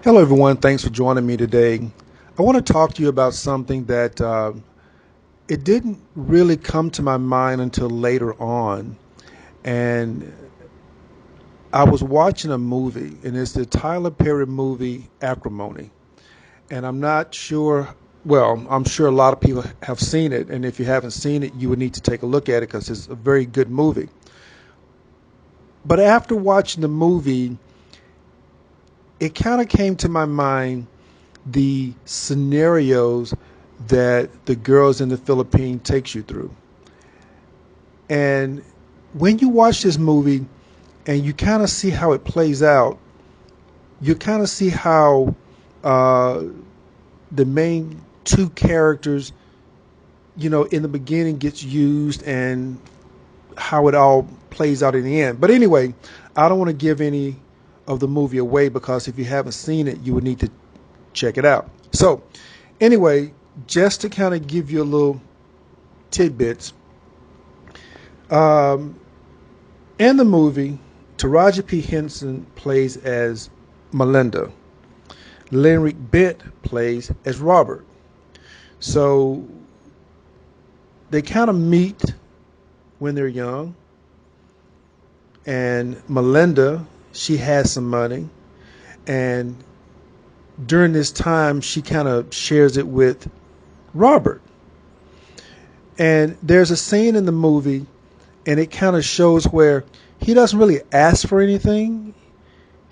Hello, everyone. Thanks for joining me today. I want to talk to you about something that it didn't really come to my mind until later on. And I was watching a movie, and it's the Tyler Perry movie, Acrimony. And I'm not sure, well, I'm sure a lot of people have seen it. And if you haven't seen it, you would need to take a look at it because it's a very good movie. But after watching the movie, it kind of came to my mind the scenarios that the girls in the Philippines takes you through. And when you watch this movie and you kind of see how it plays out, you kind of see how uh, the main two characters, in the beginning gets used and how it all plays out in the end. But anyway, I don't want to give any of the movie away because if you haven't seen it, you would need to check it out. So anyway, just to kind of give you a little tidbits, in the movie, Taraji P. Henson plays as Melinda. Lenric Bent plays as Robert. So they kind of meet when they're young. And Melinda, she has some money. And during this time, she kind of shares it with Robert. And there's a scene in the movie, and it kind of shows where he doesn't really ask for anything.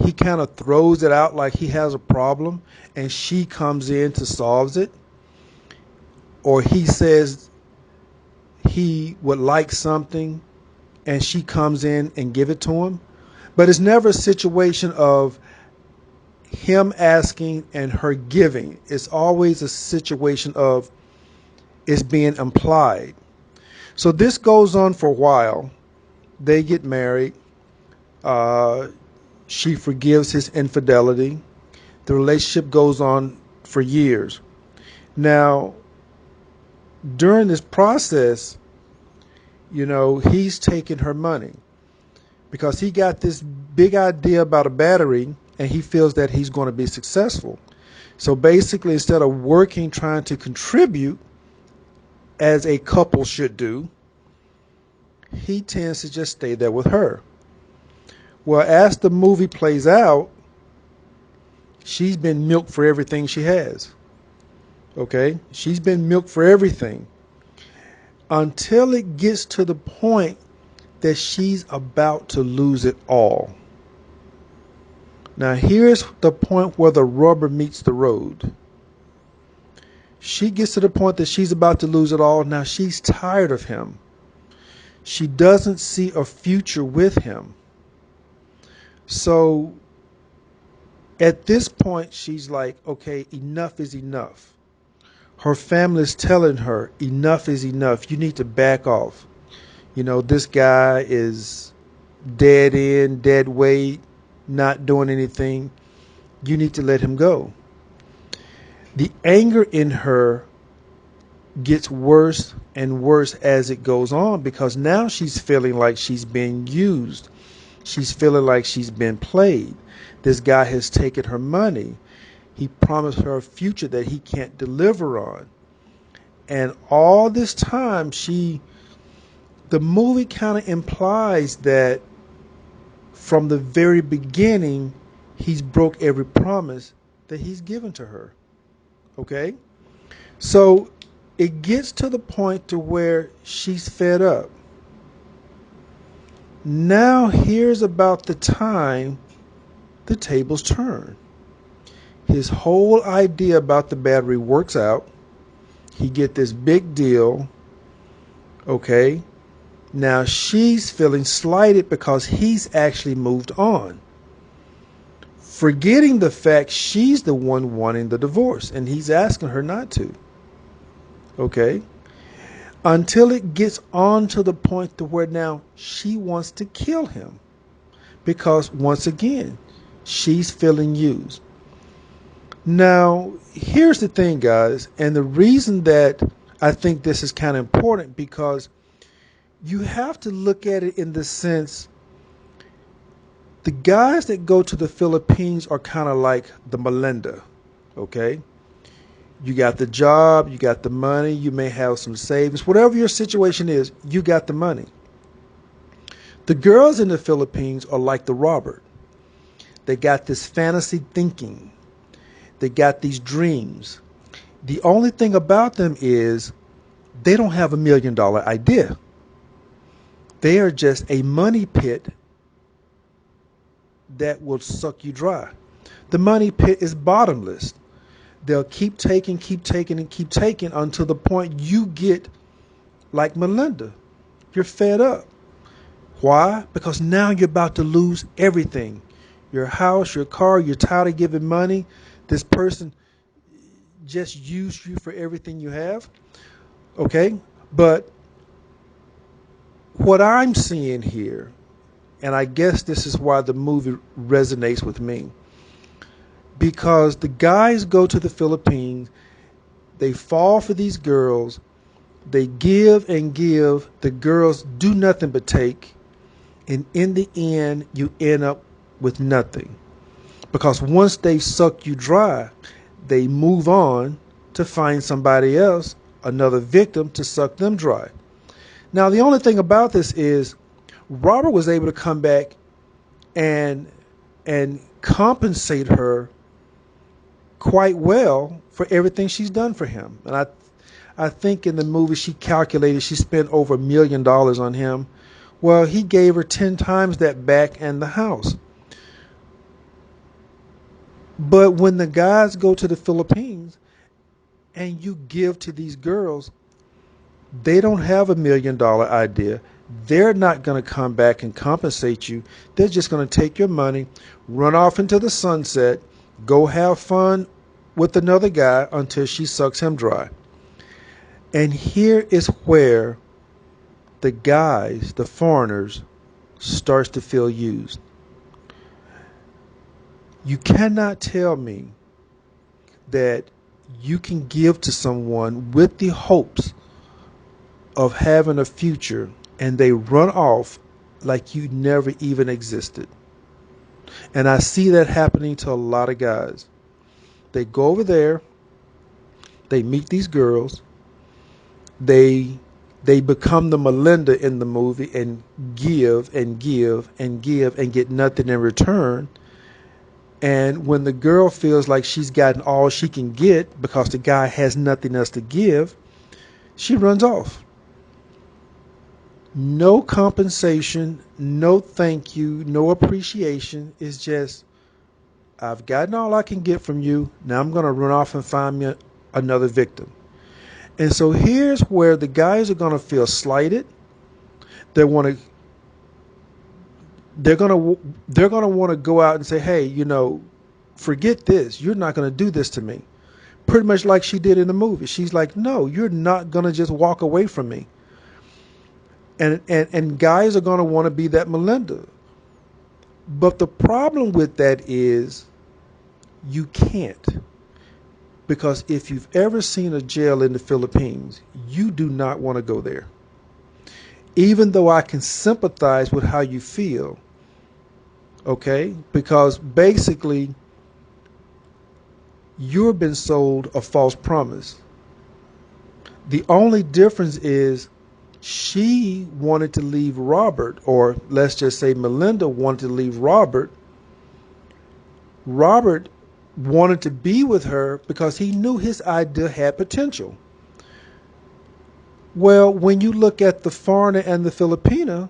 He kind of throws it out like he has a problem, and she comes in to solve it. Or he says he would like something, and she comes in and give it to him. But it's never a situation of him asking and her giving. It's always a situation of it's being implied. So this goes on for a while. They get married. She forgives his infidelity. The relationship goes on for years. Now, during this process, he's taking her money because he got this big idea about a battery and he feels that he's going to be successful. So basically, instead of working, trying to contribute as a couple should do, he tends to just stay there with her. Well, as the movie plays out, she's been milked for everything she has. Okay? She's been milked for everything until it gets to the point that she's about to lose it all. Now, here's the point where the rubber meets the road. She gets to the point that she's about to lose it all. Now, she's tired of him. She doesn't see a future with him. So, at this point, she's like, okay, enough is enough. Her family is telling her, enough is enough. You need to back off. This guy is dead end, dead weight, not doing anything. You need to let him go. The anger in her gets worse and worse as it goes on because now she's feeling like she's being used. She's feeling like she's been played. This guy has taken her money. He promised her a future that he can't deliver on. And all this time, the movie kind of implies that from the very beginning, he's broke every promise that he's given to her. Okay? So it gets to the point to where she's fed up. Now here's about the time the tables turn. His whole idea about the battery works out. He get this big deal. Okay? Now she's feeling slighted because he's actually moved on. Forgetting the fact she's the one wanting the divorce and he's asking her not to. Okay? Until it gets on to the point to where now she wants to kill him. Because once again, she's feeling used. Now, here's the thing, guys, and the reason that I think this is kind of important because you have to look at it in the sense The guys that go to the Philippines are kind of like the Melinda, okay? You got the job, you got the money, you may have some savings. Whatever your situation is, you got the money. The girls in the Philippines are like the Robert. They got this fantasy thinking. They got these dreams. The only thing about them is they don't have $1 million idea. They are just a money pit that will suck you dry. The money pit is bottomless. They'll keep taking, and keep taking until the point you get like Melinda. You're fed up. Why? Because now you're about to lose everything. Your house, your car, you're tired of giving money. This person just used you for everything you have. Okay? But what I'm seeing here, and I guess this is why the movie resonates with me, because the guys go to the Philippines, they fall for these girls, they give and give, the girls do nothing but take, and in the end, you end up with nothing. Because once they suck you dry, they move on to find somebody else, another victim, to suck them dry. Now, the only thing about this is Robert was able to come back and compensate her quite well for everything she's done for him. And I think in the movie she calculated she spent over $1 million on him. Well, he gave her 10 times that back and the house. But when the guys go to the Philippines and you give to these girls, they don't have $1 million idea. They're not going to come back and compensate you. They're just going to take your money, run off into the sunset, go have fun with another guy until she sucks him dry. And here is where the guys, the foreigners, starts to feel used. You cannot tell me that you can give to someone with the hopes of having a future and they run off like you never even existed. And I see that happening to a lot of guys. They go over there, they meet these girls, they become the Melinda in the movie and give and give and give and get nothing in return. And when the girl feels like she's gotten all she can get because the guy has nothing else to give, she runs off. No compensation, no thank you, no appreciation. It's just, I've gotten all I can get from you. Now I'm going to run off and find me another victim. And so here's where the guys are going to feel slighted. They're going to want to go out and say, hey, forget this. You're not going to do this to me. Pretty much like she did in the movie. She's like, no, you're not going to just walk away from me. And guys are going to want to be that Melinda. But the problem with that is you can't. Because if you've ever seen a jail in the Philippines, you do not want to go there. Even though I can sympathize with how you feel, okay? Because basically, you've been sold a false promise. The only difference is she wanted to leave Robert, or let's just say Melinda wanted to leave Robert. Robert wanted to be with her because he knew his idea had potential. Well, when you look at the foreigner and the Filipina,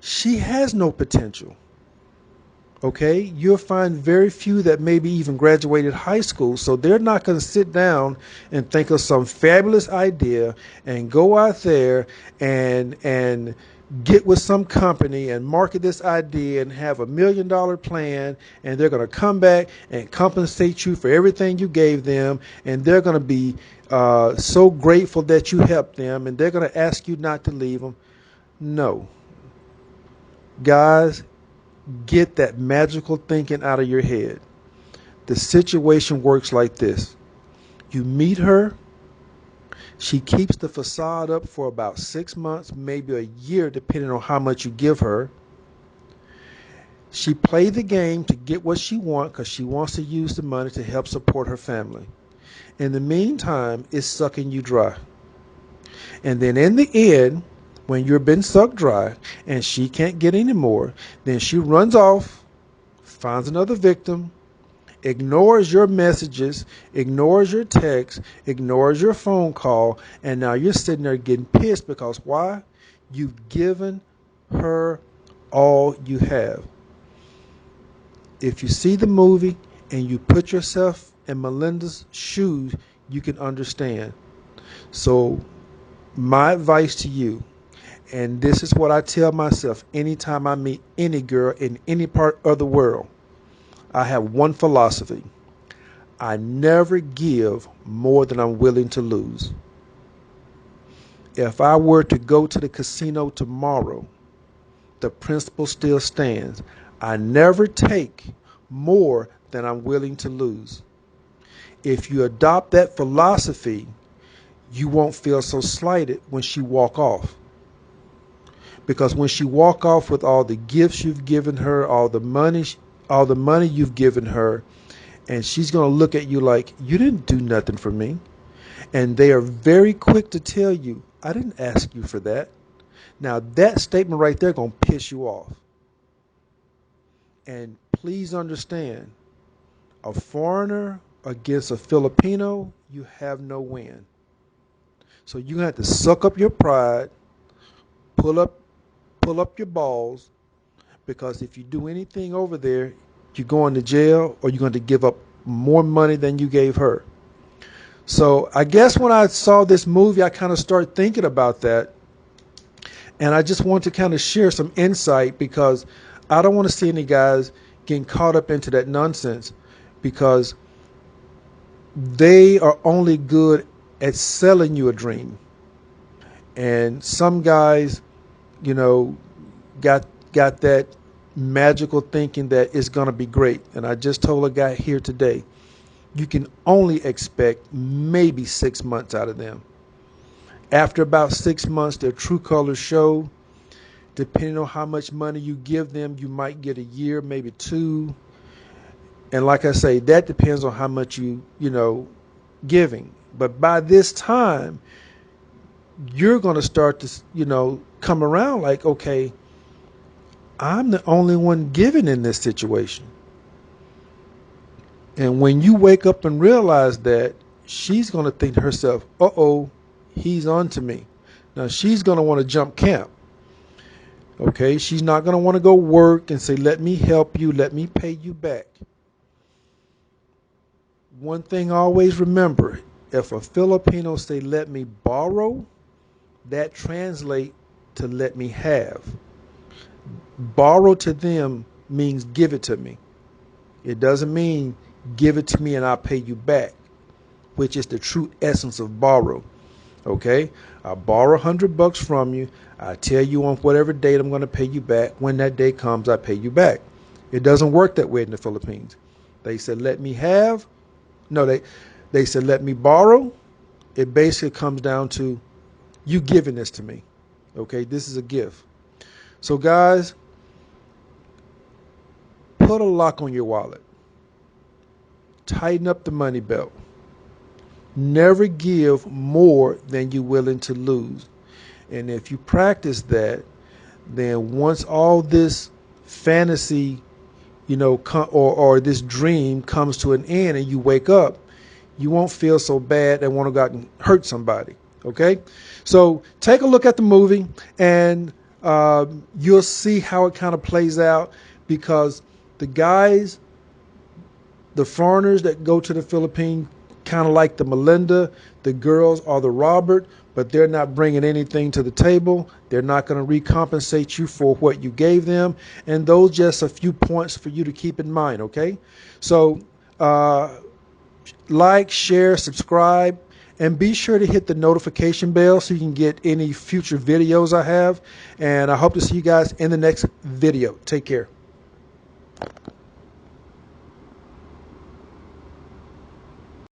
she has no potential. Okay, you'll find very few that maybe even graduated high school, so they're not going to sit down and think of some fabulous idea and go out there and get with some company and market this idea and have $1 million plan, and they're going to come back and compensate you for everything you gave them, and they're going to be so grateful that you helped them, and they're going to ask you not to leave them. No. Guys, get that magical thinking out of your head. The situation works like this. You meet her. She keeps the facade up for about 6 months, maybe a year, depending on how much you give her. She played the game to get what she wants because she wants to use the money to help support her family. In the meantime, it's sucking you dry. And then in the end, when you've been sucked dry and she can't get any more, then she runs off, finds another victim, ignores your messages, ignores your text, ignores your phone call, and now you're sitting there getting pissed because why? You've given her all you have. If you see the movie and you put yourself in Melinda's shoes, you can understand. So my advice to you, and this is what I tell myself anytime I meet any girl in any part of the world, I have one philosophy. I never give more than I'm willing to lose. If I were to go to the casino tomorrow, the principle still stands. I never take more than I'm willing to lose. If you adopt that philosophy, you won't feel so slighted when she walk off. Because when she walk off with all the gifts you've given her, all the money you've given her, and she's going to look at you like, you didn't do nothing for me. And they are very quick to tell you, I didn't ask you for that. Now that statement right there going to piss you off. And please understand, a foreigner against a Filipino, you have no win. So you have to suck up your pride, pull up your balls, because if you do anything over there, you're going to jail or you're going to give up more money than you gave her. So I guess when I saw this movie, I kind of started thinking about that. And I just want to kind of share some insight because I don't want to see any guys getting caught up into that nonsense because they are only good at selling you a dream. And some guys, got that magical thinking that it's going to be great. And I just told a guy here today, you can only expect maybe 6 months out of them. After about 6 months, their true colors show. Depending on how much money you give them, you might get a year, maybe 2. And like I say, that depends on how much you giving. But by this time, you're going to start to, come around like, okay, I'm the only one giving in this situation. And when you wake up and realize that, she's going to think to herself, uh-oh, he's on to me. Now, she's going to want to jump camp. Okay, she's not going to want to go work and say, let me help you, let me pay you back. One thing always remember, if a Filipino say, let me borrow, that translates to let me have. Borrow to them means give it to me. It doesn't mean give it to me and I'll pay you back, which is the true essence of borrow. Okay, I borrow $100 from you. I tell you on whatever date I'm going to pay you back. When that day comes, I pay you back. It doesn't work that way in the Philippines. They said, let me have. No, they said, let me borrow. It basically comes down to you giving this to me. Okay, this is a gift. So guys, put a lock on your wallet. Tighten up the money belt. Never give more than you're willing to lose. And if you practice that, then once all this fantasy, or this dream comes to an end and you wake up, you won't feel so bad and want to go out and hurt somebody. Okay? So take a look at the movie and you'll see how it kind of plays out, because the foreigners that go to the Philippines, kind of like the Melinda, the girls are the Robert, but they're not bringing anything to the table. They're not going to recompensate you for what you gave them. And those just a few points for you to keep in mind, okay? So like, share, subscribe, and be sure to hit the notification bell so you can get any future videos I have. And I hope to see you guys in the next video. Take care.